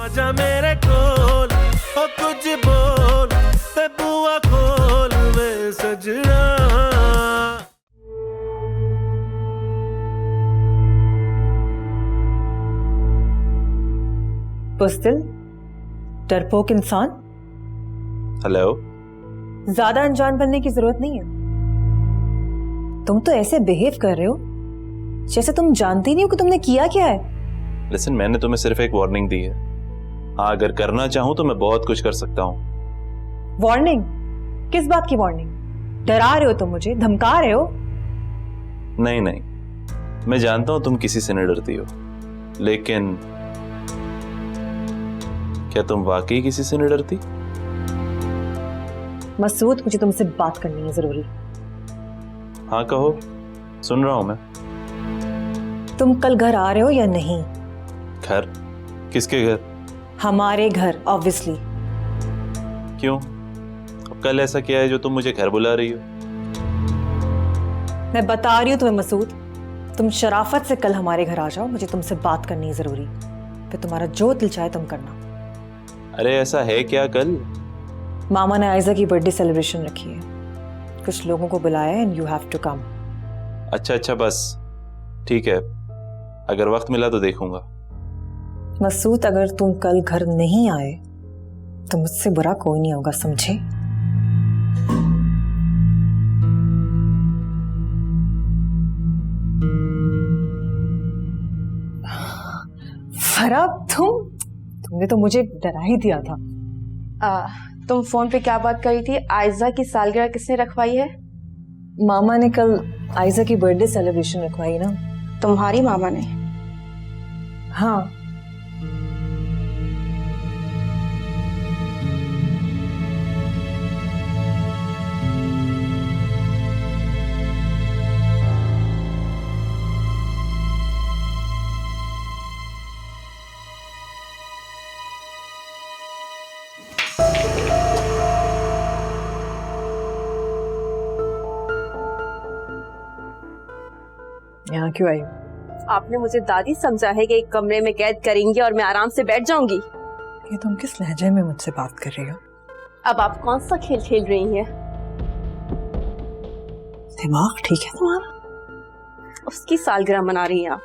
आजा मेरे कोल ओ कुछ बोल ते बुआ खोल वे सजना। बुज़दिल, डरपोक इंसान। हेलो। ज्यादा अनजान बनने की जरूरत नहीं है। तुम तो ऐसे बिहेव कर रहे हो जैसे तुम जानती नहीं हो कि तुमने किया क्या है। लिसन, मैंने तुम्हें सिर्फ एक वार्निंग दी है। हाँ, अगर करना चाहूं तो मैं बहुत कुछ कर सकता हूं। वार्निंग? किस बात की वार्निंग? डरा रहे हो तुम मुझे, धमका रहे हो? नहीं नहीं, मैं जानता हूं तुम किसी से नहीं डरती हो, लेकिन क्या तुम वाकई किसी से नहीं डरती? मसूद, मुझे तुमसे बात करनी है जरूरी। हाँ कहो, सुन रहा हूं मैं। तुम कल घर आ रहे हो या नहीं? घर? किसके घर? हमारे घर, ऑब्वियसली। क्यों? अब कल ऐसा क्या है जो तुम मुझे घर बुला रही हो? मैं बता रही हूँ तुम्हें मसूद, तुम शराफत से कल हमारे घर आ जाओ, मुझे तुमसे बात करनी है जरूरी। फिर तुम्हारा जो दिल चाहे तुम करना। अरे ऐसा है क्या कल? मामा ने आयजा की बर्थडे सेलिब्रेशन रखी है, कुछ लोगों को बुलाया है and you have to come. अच्छा बस ठीक है, अगर वक्त मिला तो देखूंगा। मसूद, अगर तुम कल घर नहीं आए तो मुझसे बुरा कोई नहीं होगा, समझे? फराब, तुमने तो मुझे डरा ही दिया था। तुम फोन पे क्या बात करी थी? आयजा की सालगिरह किसने रखवाई है? मामा ने कल आयजा की बर्थडे सेलिब्रेशन रखवाई ना। तुम्हारी मामा ने? हाँ। यहाँ क्यों आई? आपने मुझे दादी समझा है कि एक कमरे में कैद करेंगे और मैं आराम से बैठ जाऊंगी? ये तुम किस लहजे में मुझसे बात कर रही हो? अब आप कौन सा खेल खेल रही हैं? दिमाग ठीक है तुम्हारा? उसकी सालगिरह मना रही हैं आप?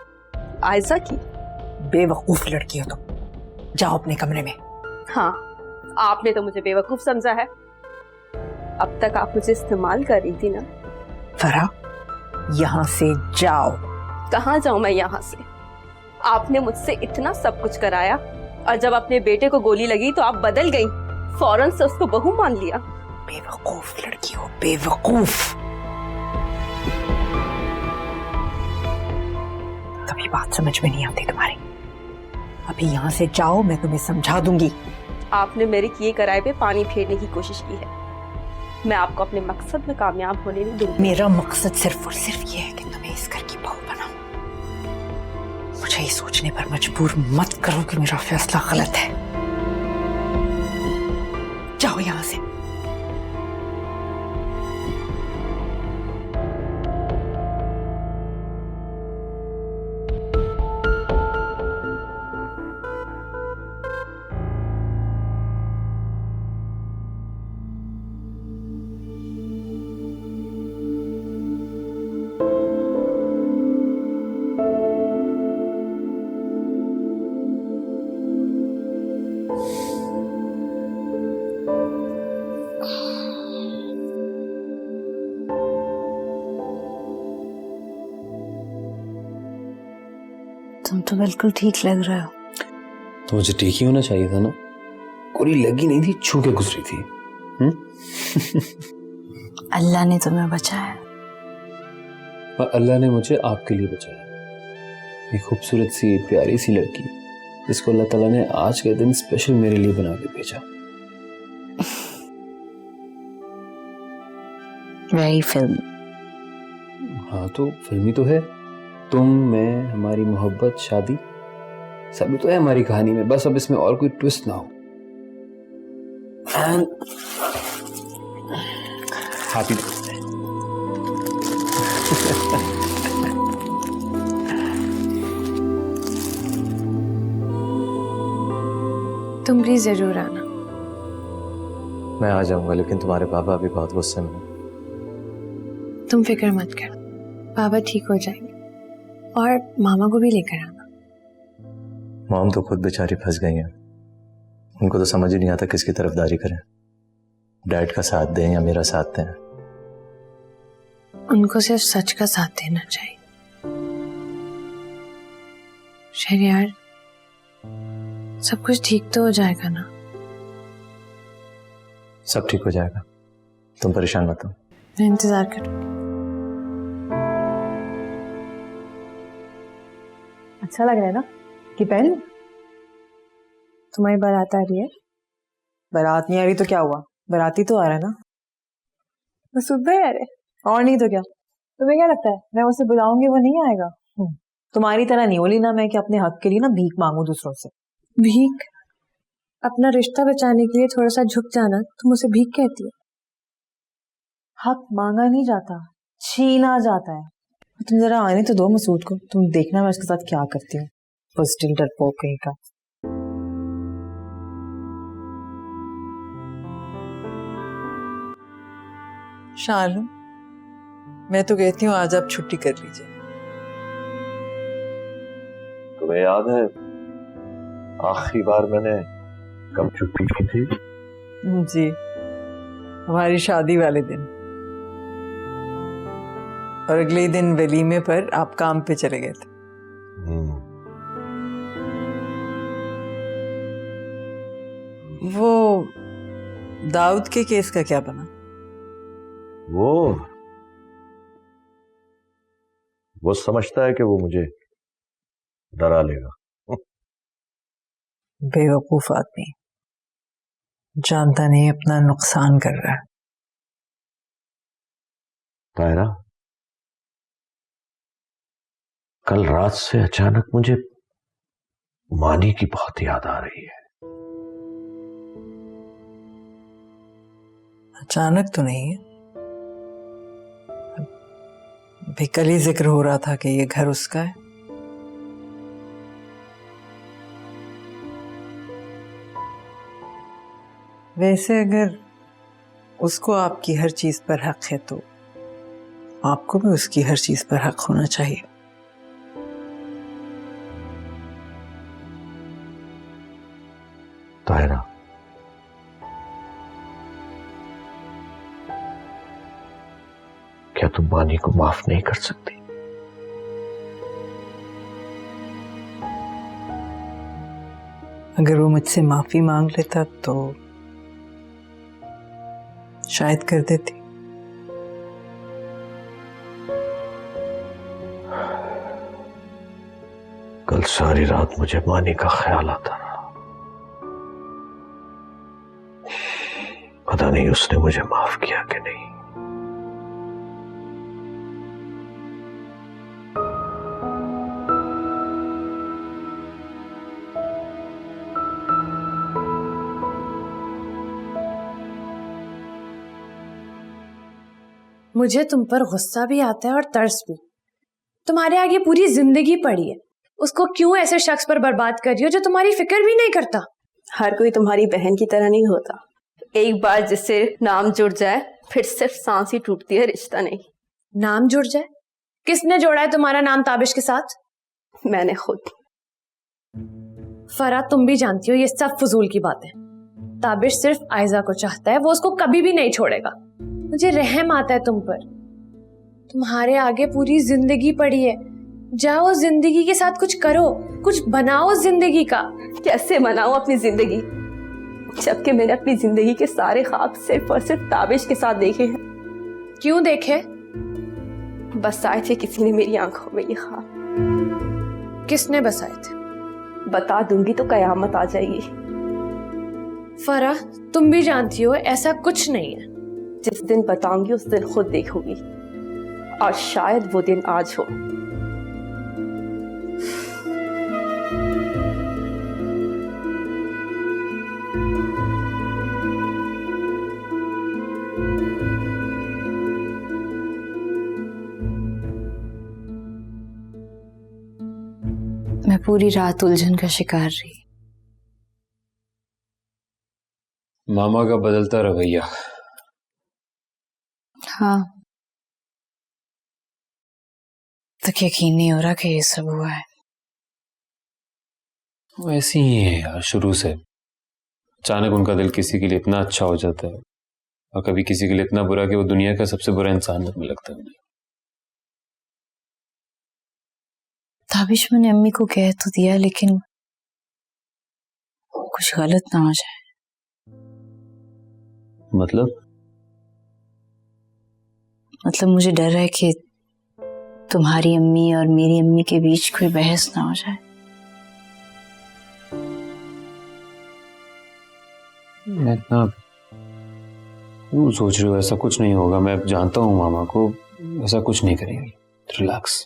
आयजा की? बेवकूफ लड़की हो तुम, जाओ अपने कमरे में। हाँ, आपने तो मुझे बेवकूफ समझा है। अब तक आप मुझे इस्तेमाल कर रही थी ना। फरा, यहाँ से जाओ। कहाँ जाऊं मैं यहाँ से? आपने मुझसे इतना सब कुछ कराया और जब अपने बेटे को गोली लगी तो आप बदल गई, फौरन से उसको बहू मान लिया। बेवकूफ लड़की हो, बेवकूफ। कभी बात समझ में नहीं आती तुम्हारी। अभी यहाँ से जाओ, मैं तुम्हें समझा दूंगी। आपने मेरे किए कराए पे पानी फेरने की कोशिश की है। मैं आपको अपने मकसद में कामयाब होने नहीं दूंगी। मेरा मकसद सिर्फ और सिर्फ ये है कि तुम्हें इस घर की बहू बनाऊं। मुझे ये सोचने पर मजबूर मत करो कि मेरा फैसला गलत है। जाओ यहां से। तुम तो बिल्कुल ठीक लग रहे हो। तो मुझे ठीक ही होना चाहिए था ना, गोली लगी नहीं थी, छू के गुजरी थी। अल्लाह ने तुम्हें बचाया। और अल्लाह ने मुझे आपके लिए बचाया। एक खूबसूरत सी प्यारी सी लड़की जिसको अल्लाह ताला ने आज के दिन स्पेशल मेरे लिए बना के भेजा। Very film. हाँ तो फिल्मी तो है। तुम, मैं, हमारी मोहब्बत, शादी, सभी तो है हमारी कहानी में। बस अब इसमें और कोई ट्विस्ट ना हो। Happy birthday. तुम प्लीज जरूर आना। मैं आ जाऊंगा, लेकिन तुम्हारे पापा अभी बहुत गुस्से में हैं। तुम फिक्र मत करो, बाबा ठीक हो जाएंगे। और मामा को भी लेकर आना। मॉम तो खुद बेचारी फंस गई हैं। उनको तो समझ ही नहीं आता किसकी तरफदारी करें, डैड का साथ दें या मेरा साथ दें। उनको सिर्फ सच का साथ देना चाहिए। शहरयार, सब कुछ ठीक तो हो जाएगा ना? सब ठीक हो जाएगा, तुम परेशान मत हो। मैं इंतजार करूँ। अच्छा लग रहा है ना कि पहन? तुम्हारी बारात आ रही है? बारात नहीं आ रही तो क्या हुआ, बाराती तो आ रहा है ना। बस सुबह आ रहे और नहीं तो क्या। तुम्हें क्या लगता है मैं उसे बुलाऊंगी वो नहीं आएगा? तुम्हारी तरह नहीं होली ना मैं कि अपने हक के लिए ना भीख मांगू दूसरों से। भीख? अपना रिश्ता बचाने के लिए थोड़ा सा झुक जाना तुम उसे भीख कहती हो? हक मांगा नहीं जाता, छीना जाता है। तुम जरा आने तो दो मसूद को, तुम देखना मैं उसके साथ क्या करती हूँ। पोस्टिल डरपोक कहीं का। शानू, मैं तो कहती हूँ आज आप छुट्टी कर लीजिए। तुम्हें याद है आखिरी बार मैंने कब छुट्टी की थी? जी, हमारी शादी वाले दिन। और अगले दिन वलीमे पर आप काम पे चले गए थे। वो दाऊद के केस का क्या बना? वो समझता है कि वो मुझे डरा लेगा। बेवकूफ आदमी, जानता नहीं अपना नुकसान कर रहा है। तायरा, कल रात से अचानक मुझे मानी की बहुत याद आ रही है। अचानक तो नहीं है, अभी कल ही जिक्र हो रहा था कि ये घर उसका है। वैसे अगर उसको आपकी हर चीज पर हक है तो आपको भी उसकी हर चीज पर हक होना चाहिए। तायरा, क्या तुम मानी को माफ नहीं कर सकती? अगर वो मुझसे माफी मांग लेता तो शायद कर देती। कल सारी रात मुझे मानी का ख्याल आता रहा। पता नहीं उसने मुझे माफ किया कि नहीं। मुझे तुम पर गुस्सा भी आता है और तरस भी। तुम्हारे आगे पूरी जिंदगी पड़ी है, उसको क्यों ऐसे शख्स पर बर्बाद कर रही हो जो तुम्हारी फिक्र भी नहीं करता? हर कोई तुम्हारी बहन की तरह नहीं होता। एक बार जिससे नाम जुड़ जाए फिर सिर्फ सांस ही टूटती है, रिश्ता नहीं। नाम जुड़ जाए? किसने जोड़ा है तुम्हारा नाम ताबिश के साथ? मैंने खुद। फरा, तुम भी जानती हो ये सब फजूल की बातें। ताबिश सिर्फ आयजा को चाहता है, वो उसको कभी भी नहीं छोड़ेगा। मुझे रहम आता है तुम पर। तुम्हारे आगे पूरी जिंदगी पड़ी है, जाओ जिंदगी के साथ कुछ करो, कुछ बनाओ जिंदगी का। कैसे बनाऊं अपनी जिंदगी जबकि मैंने अपनी जिंदगी के सारे ख्वाब सिर्फ और सिर्फ ताबिश के साथ देखे हैं। क्यों देखे? बसाए थे किसी ने मेरी आंखों में ये ख्वाब। किसने बसाए थे? बता दूंगी तो कयामत आ जाएगी। फरा, तुम भी जानती हो ऐसा कुछ नहीं है। जिस दिन बताऊंगी उस दिन खुद देखोगी, और शायद वो दिन आज हो। मैं पूरी रात उलझन का शिकार रही। मामा का बदलता रवैया। हाँ, तो यकीन नहीं हो रहा कि ये सब हुआ है। वो ऐसी ही है यार, शुरू से। अचानक उनका दिल किसी के लिए इतना अच्छा हो जाता है और कभी किसी के लिए इतना बुरा कि वो दुनिया का सबसे बुरा इंसान लगने लगता है उन्हें। ताबिश मैंने अम्मी को कह तो दिया, लेकिन कुछ गलत ना हो जाए। मतलब मुझे डर है कि तुम्हारी अम्मी और मेरी अम्मी के बीच कोई बहस ना हो जाए। मैं इतना क्यों सोच रही हूँ? ऐसा कुछ नहीं होगा। मैं जानता हूँ मामा को, ऐसा कुछ नहीं करेंगी। रिलैक्स।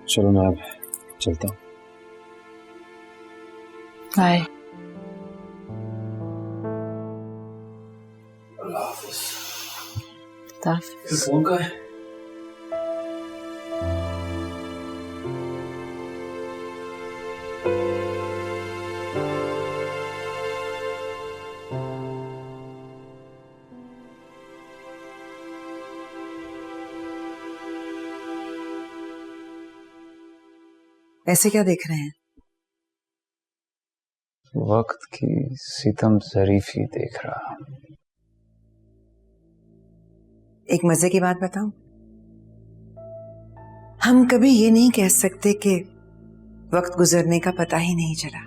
चलो मैं अब चलता हूँ। बाय। अल्लाह हाफिज। ताफ। फोन का है? ऐसे क्या देख रहे हैं? वक्त की सितम ज़रीफी देख रहा। एक मजे की बात बताऊं? हम कभी ये नहीं कह सकते कि वक्त गुजरने का पता ही नहीं चला।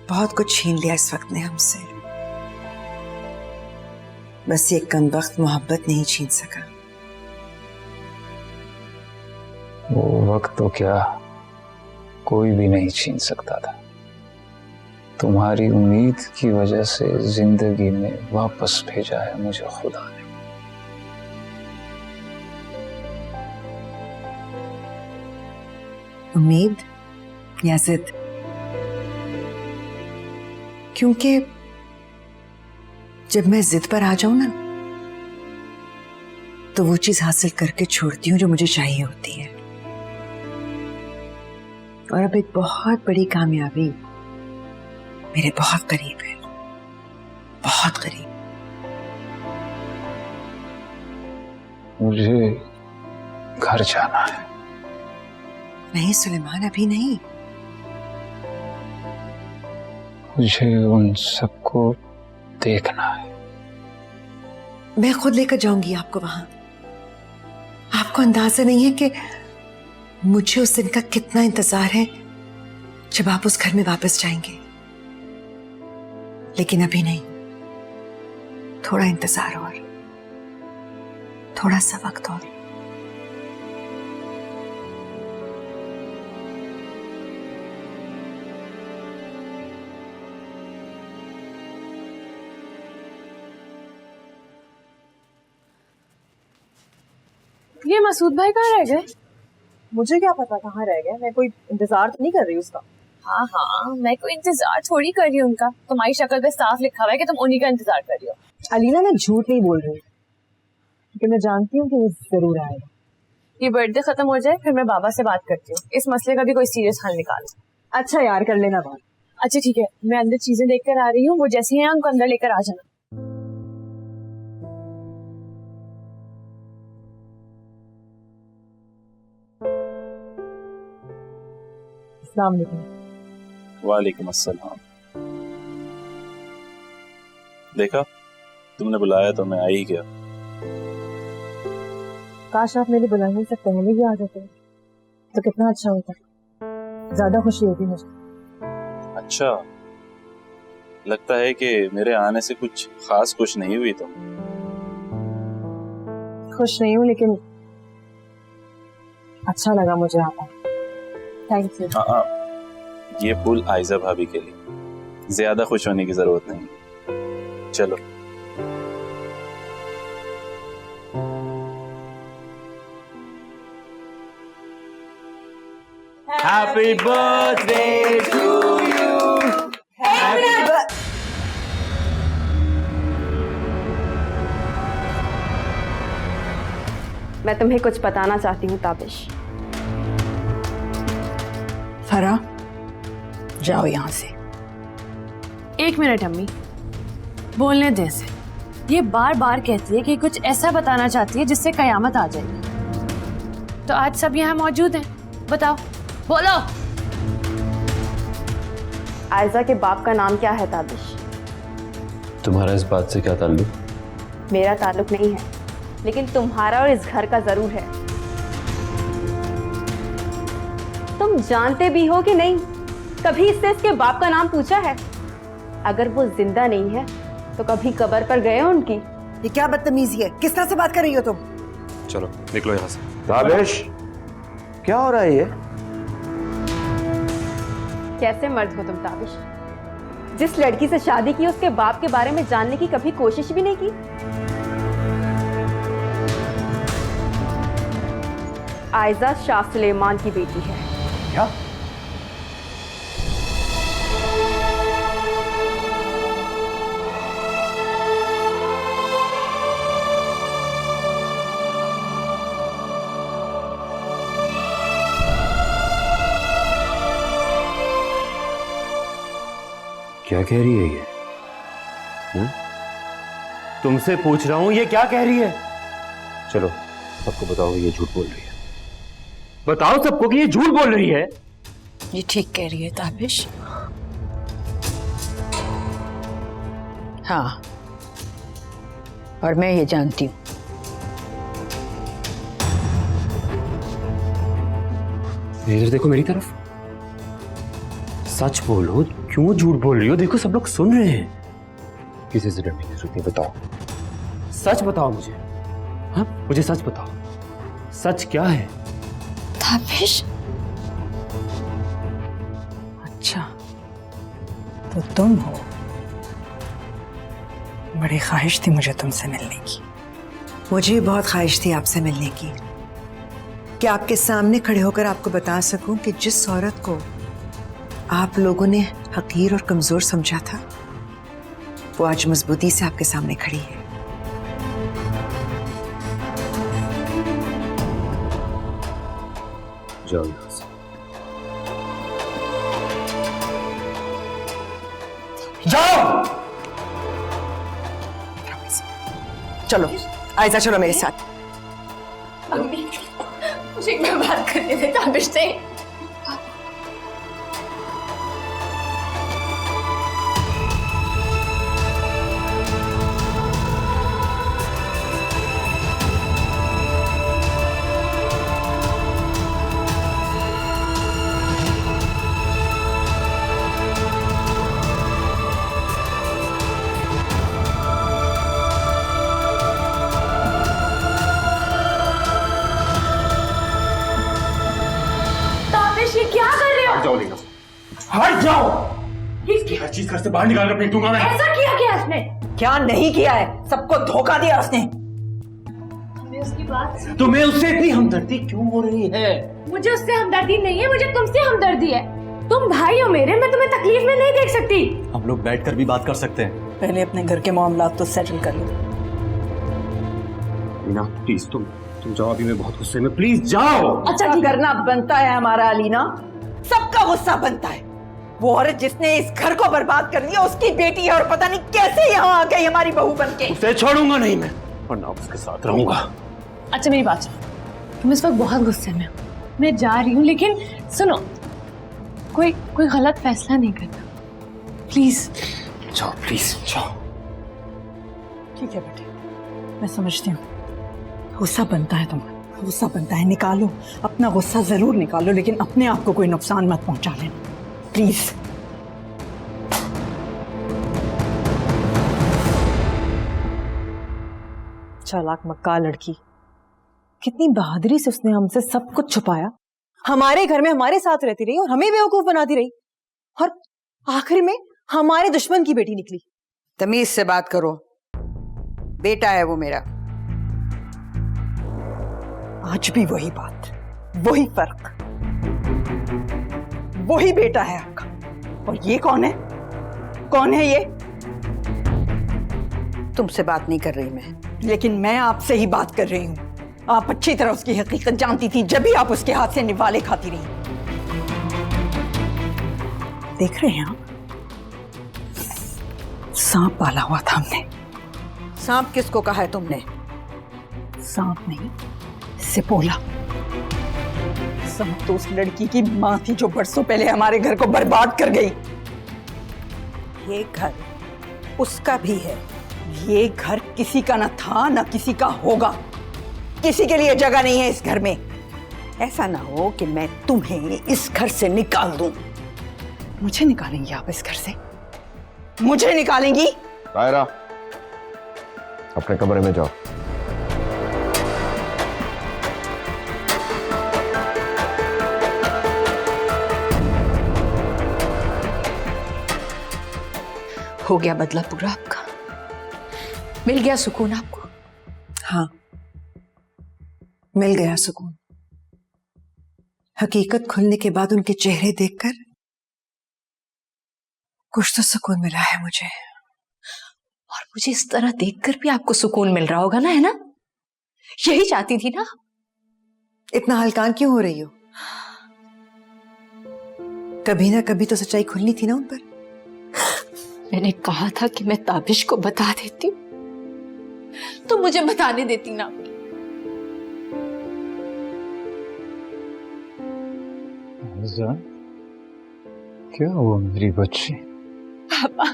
बहुत कुछ छीन लिया इस वक्त ने हमसे, बस ये कमबख्त मोहब्बत नहीं छीन सका। वो वक्त तो क्या कोई भी नहीं छीन सकता था। तुम्हारी उम्मीद की वजह से जिंदगी में वापस भेजा है मुझे खुदा ने। उम्मीद या जिद? क्योंकि जब मैं जिद पर आ जाऊं ना, तो वो चीज हासिल करके छोड़ती हूँ जो मुझे चाहिए होती है। और अब एक बहुत बड़ी कामयाबी मेरे बहुत करीब है, बहुत करीब। मुझे घर जाना है। नहीं सुलेमान, अभी नहीं। मुझे उन सबको देखना है। मैं खुद लेकर जाऊंगी आपको वहां। आपको अंदाजा नहीं है कि मुझे उस दिन का कितना इंतजार है जब आप उस घर में वापस जाएंगे। लेकिन अभी नहीं, थोड़ा इंतजार और, थोड़ा सा वक्त और। ये मसूद भाई कहाँ रह गए? मुझे क्या पता कहाँ रह गए। मैं कोई इंतजार तो नहीं कर रही उसका। हाँ हाँ, मैं कोई इंतजार थोड़ी कर रही हूँ उनका। तुम्हारी शक्ल पे साफ लिखा हुआ है कि तुम उन्हीं का इंतजार कर रही हो। अलीना, मैं झूठ नहीं बोल रही, क्योंकि मैं जानती हूँ कि वो जरूर आएगा। ये बर्थडे खत्म हो जाए फिर मैं बाबा से बात करती हूँ। इस मसले का भी कोई सीरियस हल निकालो। अच्छा यार, कर लेना बात। अच्छा ठीक है, मैं अंदर चीजें देख कर आ रही हूँ। वो जैसी हैं उनको अंदर लेकर आ जाना। अस्सलाम वालेकुम। वालेकुम अस्सलाम। देखा, तुमने बुलाया तो मैं आ ही गया। काश आप मेरे बुलाने से पहले ही आ जाते तो कितना अच्छा होता, ज्यादा खुशी होती मुझे। अच्छा, लगता है कि मेरे आने से कुछ खास खुश नहीं हुई तुम। खुश नहीं हूँ, लेकिन अच्छा लगा मुझे आता। Thank you. हाँ, ये फूल आयजा भाभी के लिए। ज्यादा खुश होने की जरूरत नहीं। चलो। Happy birthday to you. मैं तुम्हें कुछ बताना चाहती हूँ ताबिश। फरा, जाओ यहाँ से। 1 मिनट अम्मी, बोलने दे इसे। ये बार बार कहती है कि कुछ ऐसा बताना चाहती है जिससे कयामत आ जाएगी। तो आज सब यहाँ मौजूद हैं, बताओ, बोलो। आयजा के बाप का नाम क्या है ताबिश? तुम्हारा इस बात से क्या ताल्लुक? मेरा ताल्लुक नहीं है, लेकिन तुम्हारा और इस घर का जरूर है। तुम जानते भी हो कि नहीं, कभी इससे इसके बाप का नाम पूछा है? अगर वो जिंदा नहीं है तो कभी कब्र पर गए हो उनकी? ये क्या बदतमीजी है? किस तरह से बात कर रही हो तुम? चलो निकलो यहाँ से। ताबिश, क्या हो रहा है ये? कैसे मर्द हो तुम ताबिश? जिस लड़की से शादी की उसके बाप के बारे में जानने की कभी कोशिश भी नहीं की। आयजा शाह सुलेमान की बेटी है। क्या? क्या कह रही है ये? तुमसे पूछ रहा हूं, ये क्या कह रही है? चलो सबको बताओ ये झूठ बोल रही है। बताओ सबको कि ये झूठ बोल रही है। ये ठीक कह रही है ताबिश। हाँ, और मैं ये जानती हूँ। इधर देखो मेरी तरफ। सच बोलो, क्यों झूठ बोल रही हो? देखो सब लोग सुन रहे हैं। किसी से डरने की जरूरत नहीं, बताओ। सच बताओ मुझे। हाँ, मुझे सच बताओ, सच क्या है? ताबिश, अच्छा तो तुम हो। बड़ी ख्वाहिश थी मुझे तुमसे मिलने की। मुझे भी बहुत ख्वाहिश थी आपसे मिलने की, कि आपके सामने खड़े होकर आपको बता सकूं कि जिस औरत को आप लोगों ने हकीर और कमजोर समझा था, वो आज मजबूती से आपके सामने खड़ी है। जाओ यहाँ से। जाओ। चलो आयजा, चलो मेरे साथ। अम्मी, मुझे एक बार बात करने दे ताबिश से। ये क्या कर रहे हो? जाओ लेना, हट जाओ। हर चीज घर से बाहर निकाल कर फेंक दूंगा मैं। ऐसा किया क्या उसने? क्या नहीं किया है? सबको धोखा दिया उसने। उसकी बात तुम्हें उससे इतनी हमदर्दी क्यों हो रही है? मुझे उससे हमदर्दी नहीं है, मुझे तुमसे हमदर्दी है। तुम भाई हो मेरे, मैं तुम्हें तकलीफ में नहीं देख सकती। हम लोग बैठकर भी बात कर सकते हैं। पहले अपने घर के मामलात तो सेटल कर लो। मीना प्लीज, तुम जाओ, अभी मैं बहुत गुस्से में, प्लीज जाओ। अच्छा करना बनता है हमारा अलीना, सबका गुस्सा बनता है। वो औरत जिसने इस घर को बर्बाद कर दिया उसकी बेटी है, और पता नहीं कैसे यहाँ आ गई हमारी बहू बनके। उसे छोड़ूंगा नहीं मैं, वरना उसके साथ रहूंगा। अच्छा मेरी बात सुनो, तुम इस वक्त बहुत गुस्से में हो, मैं जा रही हूँ, लेकिन सुनो, कोई गलत फैसला नहीं करना, प्लीज जाओ, प्लीज जाओ। ठीक है बेटे, मैं समझती हूँ। गुस्सा बनता है तुम्हारा, गुस्सा बनता है, निकालो अपना गुस्सा, जरूर निकालो, लेकिन अपने आप को कोई नुकसान मत पहुंचा लेना, प्लीज। चालाक मक्का लड़की, कितनी बहादुरी से उसने हमसे सब कुछ छुपाया, हमारे घर में हमारे साथ रहती रही और हमें बेवकूफ बनाती रही, और आखिर में हमारे दुश्मन की बेटी निकली। तमीज से बात करो, बेटा है वो मेरा। आज भी वही बात, वही फर्क, वही बेटा है आपका। और ये कौन है? कौन है ये? तुमसे बात नहीं कर रही मैं, लेकिन मैं आपसे ही बात कर रही हूँ। आप अच्छी तरह उसकी हकीकत जानती थी, जब भी आप उसके हाथ से निवाले खाती रही। देख रहे हैं आप? सांप पाला हुआ था हमने। सांप किसको कहा है तुमने? सांप नहीं, सिपोला। सांप तो उस लड़की की माँ थी जो बरसों पहले हमारे घर को बर्बाद कर गई। ये घर उसका भी है। ये घर किसी का न था न किसी का होगा। किसी के लिए जगह नहीं है इस घर में। ऐसा ना हो कि मैं तुम्हें इस घर से निकाल दूं। मुझे निकालेंगी आप इस घर से? मुझे निकालेंगी? तायरा, अपने कमरे में जाओ। हो गया बदला पूरा आपका? मिल गया सुकून आपको? हाँ, मिल गया सुकून। हकीकत खुलने के बाद उनके चेहरे देखकर कुछ तो सुकून मिला है मुझे। और मुझे इस तरह देखकर भी आपको सुकून मिल रहा होगा ना, है ना? यही चाहती थी ना? इतना हल्कान क्यों हो रही हो? कभी ना कभी तो सच्चाई खुलनी थी ना उन पर। मैंने कहा था कि मैं ताबिश को बता देती हूँ, तो मुझे बताने देती ना। क्या हुआ मेरी बच्ची? पापा,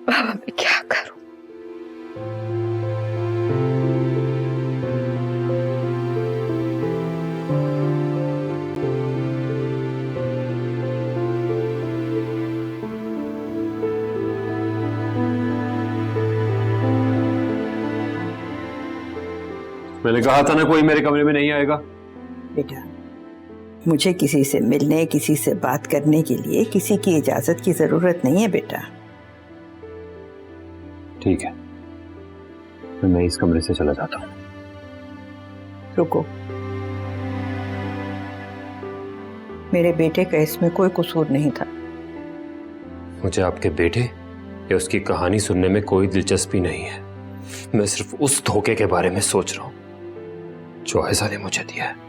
बाबा मैं क्या करूं? मैंने कहा था ना कोई मेरे कमरे में नहीं आएगा। बेटा, मुझे किसी से मिलने, किसी से बात करने के लिए किसी की इजाजत की जरूरत नहीं है बेटा। ठीक है, तो मैं इस कमरे से चला जाता हूँ। रुको, मेरे बेटे का इसमें कोई कसूर नहीं था। मुझे आपके बेटे या उसकी कहानी सुनने में कोई दिलचस्पी नहीं है। मैं सिर्फ उस धोखे के बारे में सोच रहा हूं जो आयजा ने मुझे दिया है।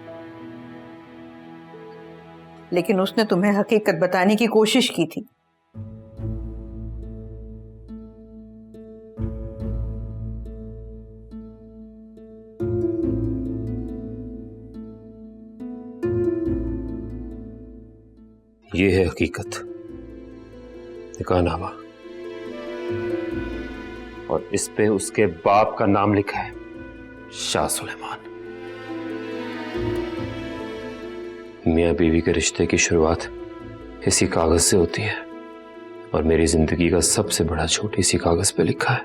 लेकिन उसने तुम्हें हकीकत बताने की कोशिश की थी। ये है हकीकत, निकाहनामा, और इस पे उसके बाप का नाम लिखा है, शाह सुलेमान। मियां बीवी के रिश्ते की शुरुआत इसी कागज से होती है और मेरी जिंदगी का सबसे बड़ा झूठ इसी कागज पे लिखा है।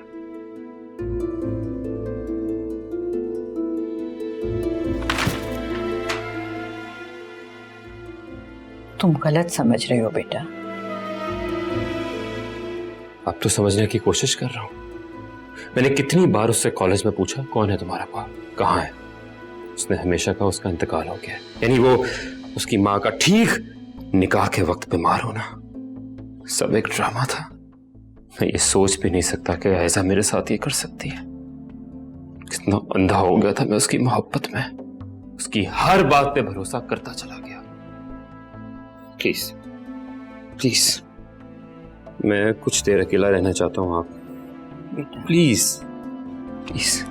तुम गलत समझ रहे हो बेटा। अब तो समझने की कोशिश कर रहा हूं। मैंने कितनी बार उससे कॉलेज में पूछा, कौन है तुम्हारा बाप, कहाँ है? उसने हमेशा कहा उसका इंतकाल हो गया। यानी वो उसकी माँ का ठीक निकाह के वक्त बीमार होना सब एक ड्रामा था। मैं ये सोच भी नहीं सकता कि ऐसा मेरे साथ ये कर सकती है। कितना अंधा हो गया था मैं उसकी मोहब्बत में, उसकी हर बात पे भरोसा करता चला गया। प्लीज प्लीज, मैं कुछ देर अकेला रहना चाहता हूं, आप बेटा प्लीज प्लीज।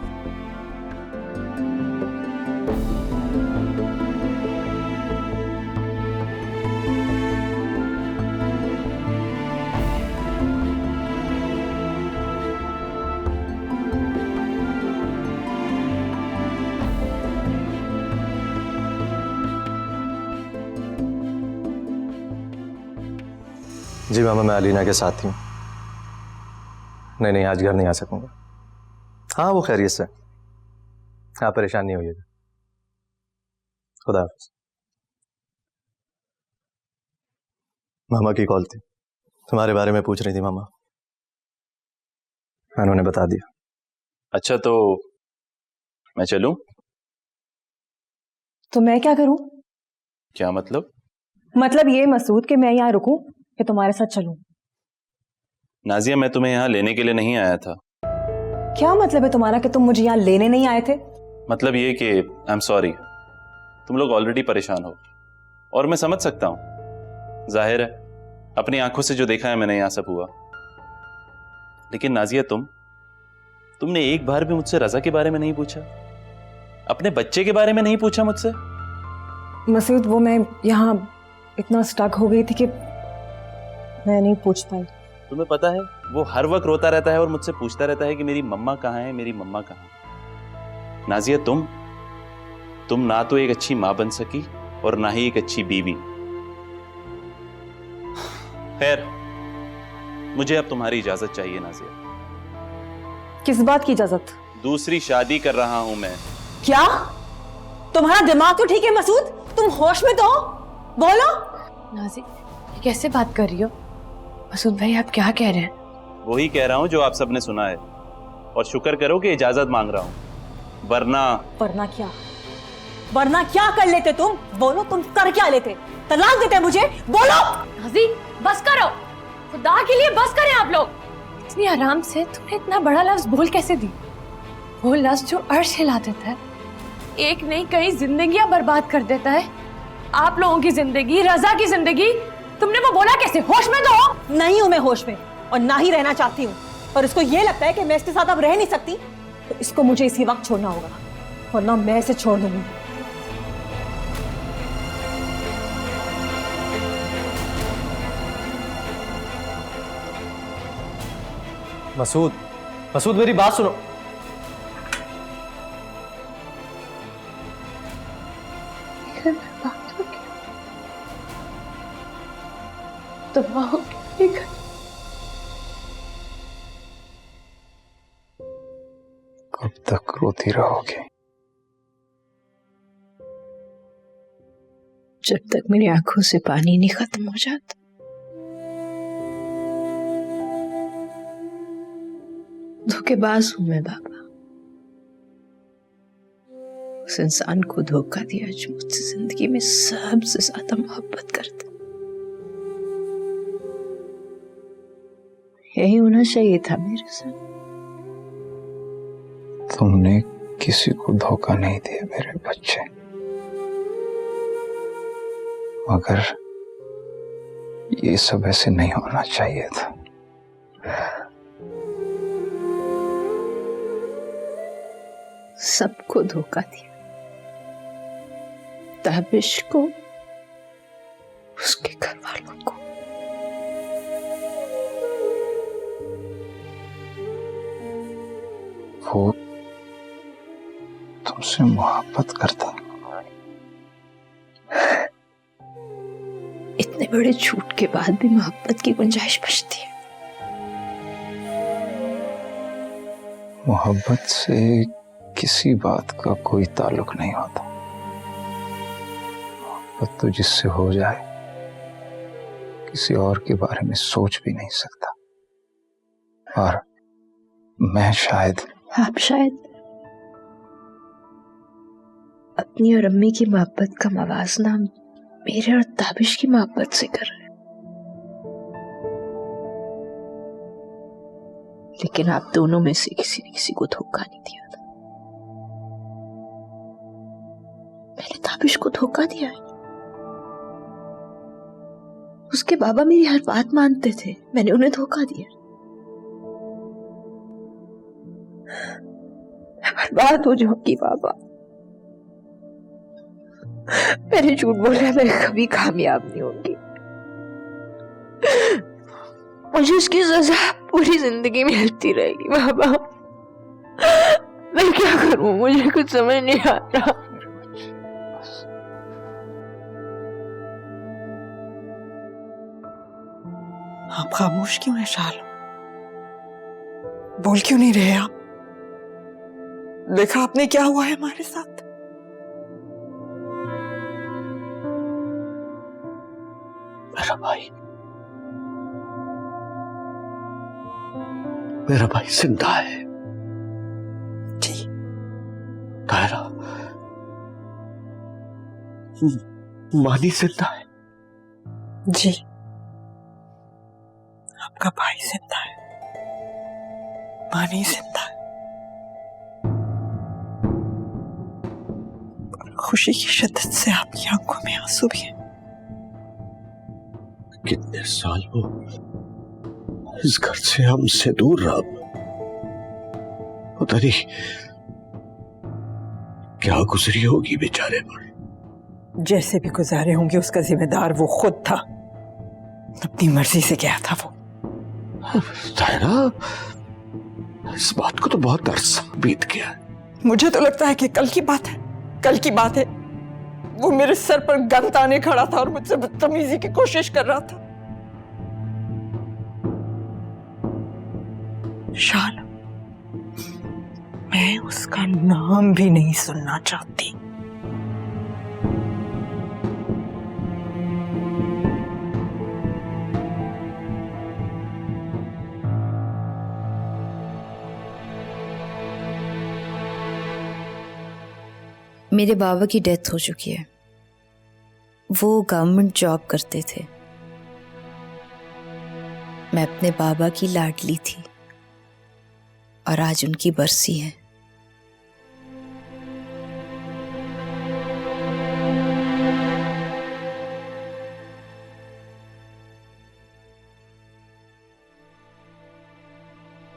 जी मामा, मैं अलीना के साथ ही हूँ। नहीं, आज घर नहीं आ सकूंगा। हाँ, वो खैरियत से। हाँ, परेशान नहीं होइएगा। खुदा हाफिज़। मामा की कॉल थी, तुम्हारे बारे में पूछ रही थी मामा। उन्होंने बता दिया। अच्छा, तो मैं चलूं? तो मैं क्या करूं? क्या मतलब? मतलब ये मसूद कि मैं यहाँ रुकूं कि तुम्हारे साथ चलूं? नाजिया, मैं तुम्हें यहाँ लेने के लिए नहीं आया था। क्या मतलब है तुम्हारा कि तुम मुझे यहाँ लेने नहीं आए थे? मतलब ये कि आई एम सॉरी, तुम लोग ऑलरेडी परेशान हो और मैं समझ सकता हूं। जाहिर है अपनी आंखों से जो देखा है मैंने, यहां सब हुआ। लेकिन नाजिया, तुमने एक बार भी मुझसे रजा के बारे में नहीं पूछा, अपने बच्चे के बारे में नहीं पूछा मुझसे। मसूद, वो मैं यहाँ इतना स्टक हो गई थी कि मैं नहीं पूछ पाई। तुम्हें पता है वो हर वक्त रोता रहता है और मुझसे पूछता रहता है कि मेरी मम्मा कहाँ है, मेरी मम्मा कहाँ है। नाजिया, तुम ना तो एक अच्छी मां बन सकी और ना ही एक अच्छी बीवी। खैर, मुझे अब तुम्हारी इजाजत चाहिए नाजिया। किस बात की इजाजत? दूसरी शादी कर रहा हूं मैं। क्या? तुम्हारा दिमाग तो ठीक है मसूद? तुम होश में तो हो? बोलो। नाजी, ये कैसे बात कर रही हो? मसूद भाई, आप क्या कह रहे हैं? वही कह रहा हूं जो आप सबने सुना है, और शुक्र करो कि इजाजत मांग रहा हूं, वरना क्या कर लेते तुम? बोलो, तुम कर क्या लेते? तलाक देते मुझे? बोलो। नाजी, बस करो, खुदा के लिए बस करें आप लोग। इतनी आराम से तुमने इतना बड़ा लफ्ज बोल कैसे दी? वो लफ्ज जो अर्श हिला देता है, एक नहीं कई जिंदगियां बर्बाद कर देता है। आप लोगों की जिंदगी, रजा की जिंदगी, तुमने वो बोला कैसे? होश में तो हो? नहीं हूं मैं होश में, और ना ही रहना चाहती हूँ। पर इसको ये लगता है कि मैं इसके साथ अब रह नहीं सकती, तो इसको मुझे इसी वक्त छोड़ना होगा, वरना मैं इसे छोड़ दूंगी। मसूद मेरी बात सुनो। कब तक रोती रहोगे? जब तक मेरी आंखों से पानी नहीं खत्म हो जाता। धोखेबाज हूं मैं बाबा। उस इंसान को धोखा दिया जो मुझसे जिंदगी में सबसे ज्यादा मोहब्बत करता। यही होना चाहिए था मेरे साथ। तुमने किसी को धोखा नहीं दिया मेरे बच्चे, मगर ये सब ऐसे नहीं होना चाहिए था। सबको धोखा दिया, ताबिश को, उसके घर वालों को। वो तुमसे मोहब्बत करता। इतने बड़े झूठ के बाद भी मोहब्बत की गुंजाइश बचती है। मोहब्बत से किसी बात का कोई ताल्लुक नहीं होता। मोहब्बत तो जिससे हो जाए किसी और के बारे में सोच भी नहीं सकता। और मैं शायद, आप शायद अपनी और अम्मी की मोहब्बत का मवाजना मेरे और ताबिश की मोहब्बत से कर रहे हैं। लेकिन आप दोनों में से किसी ने किसी को धोखा नहीं दिया था। मैंने ताबिश को धोखा दिया है। उसके बाबा मेरी हर बात मानते थे, मैंने उन्हें धोखा दिया। बर्बाद हो जाऊंगी बाबा। मैंने झूठ बोला, मैं कभी कामयाब नहीं होंगी। मुझे उसकी सजा पूरी जिंदगी मिलती रहेगी बाबा। मैं क्या करूं, मुझे कुछ समझ नहीं आ रहा। आप खामोश क्यों हैं शालो? बोल क्यों नहीं रहे आप? देखा आपने क्या हुआ है हमारे साथ? मेरा भाई जिंदा है। जी। तायरा, मानी जिंदा है। जी, आपका भाई जिंदा है, मानी जिंदा है। खुशी की शिद्दत से आपकी आंखों में आंसू भी हैं। कितने साल वो इस घर से हमसे दूर रहा, पता नहीं क्या गुजरी होगी बेचारे पर। जैसे भी गुजारे होंगे उसका जिम्मेदार वो खुद था, अपनी मर्जी से गया था वो। तायरा, इस बात को तो बहुत अरसा बीत गया है। मुझे तो लगता है कि कल की बात है, कल की बात है। वो मेरे सर पर गन ताने खड़ा था और मुझसे बदतमीजी की कोशिश कर रहा था। शाला, मैं उसका नाम भी नहीं सुनना चाहती। मेरे बाबा की डेथ हो चुकी है। वो गवर्नमेंट जॉब करते थे। मैं अपने बाबा की लाडली थी और आज उनकी बरसी है।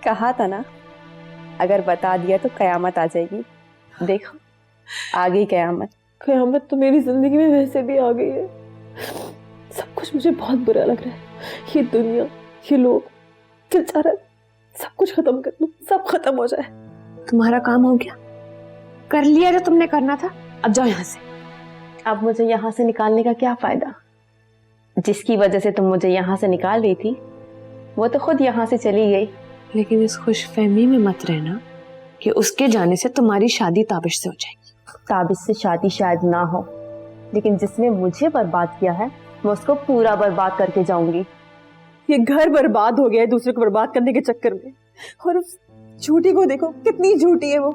कहा था ना, अगर बता दिया तो कयामत आ जाएगी। देखो आ गई कयामत। कयामत तो मेरी जिंदगी में वैसे भी आ गई है। सब कुछ मुझे बहुत बुरा लग रहा है। ये दुनिया, ये लोग, दिल चाह रहा है सब कुछ खत्म कर दूं, सब खत्म हो जाए। तुम्हारा काम हो गया, कर लिया जो तुमने करना था, अब जाओ यहाँ से। अब मुझे यहाँ से निकालने का क्या फायदा? जिसकी वजह से तुम मुझे यहाँ से निकाल रही थी वो तो खुद यहाँ से चली गई। लेकिन इस खुशफहमी में मत रहना कि उसके जाने से तुम्हारी शादी ताबिश से हो जाएगी। ताबिश से शादी शायद ना हो, लेकिन जिसने मुझे बर्बाद किया है मैं उसको पूरा बर्बाद करके जाऊंगी। ये घर बर्बाद हो गया है दूसरे को बर्बाद करने के चक्कर में। और उस झूठी को देखो, कितनी झूठी है वो।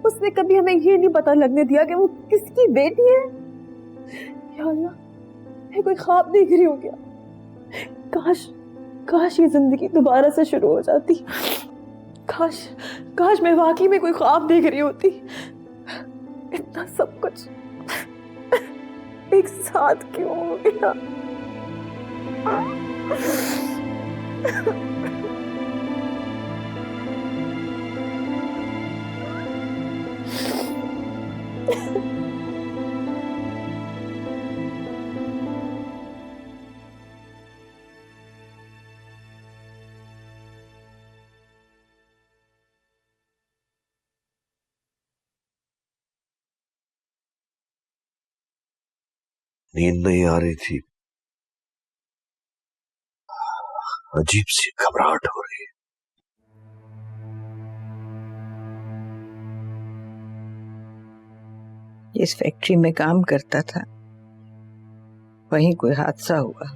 उसने कभी हमें ये नहीं पता लगने दिया कि वो किसकी बेटी है। या अल्लाह, मैं कोई ख्वाब देख रही हूँ क्या? काश काश ये जिंदगी दोबारा से शुरू हो जाती। काश काश मैं वाकई में कोई ख्वाब देख रही होती। इतना सब कुछ एक साथ क्यों हो गया? नींद नहीं आ रही थी, अजीब सी घबराहट हो रही है। जिस फैक्ट्री में काम करता था वहीं कोई हादसा हुआ।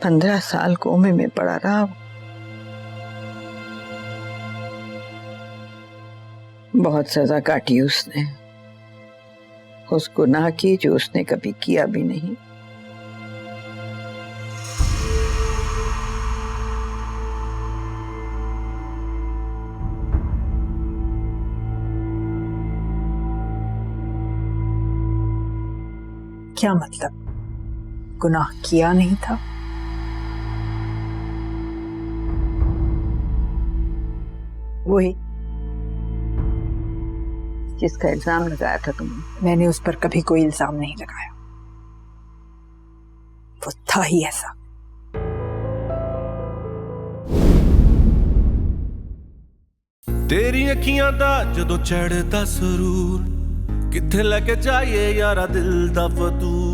15 साल कोमे में पड़ा रहा। बहुत सजा काटी उसने, उस गुनाह की जो उसने कभी किया भी नहीं। क्या मतलब? गुनाह किया नहीं था? वही जिसका इल्जाम लगाया था तुमने। मैंने उस पर कभी कोई इल्जाम नहीं लगाया, वो था ही ऐसा। तेरी अखियां दा जदों चढ़दा सुरूर, किथे लेके जाइए यारा दिल दा फतूर।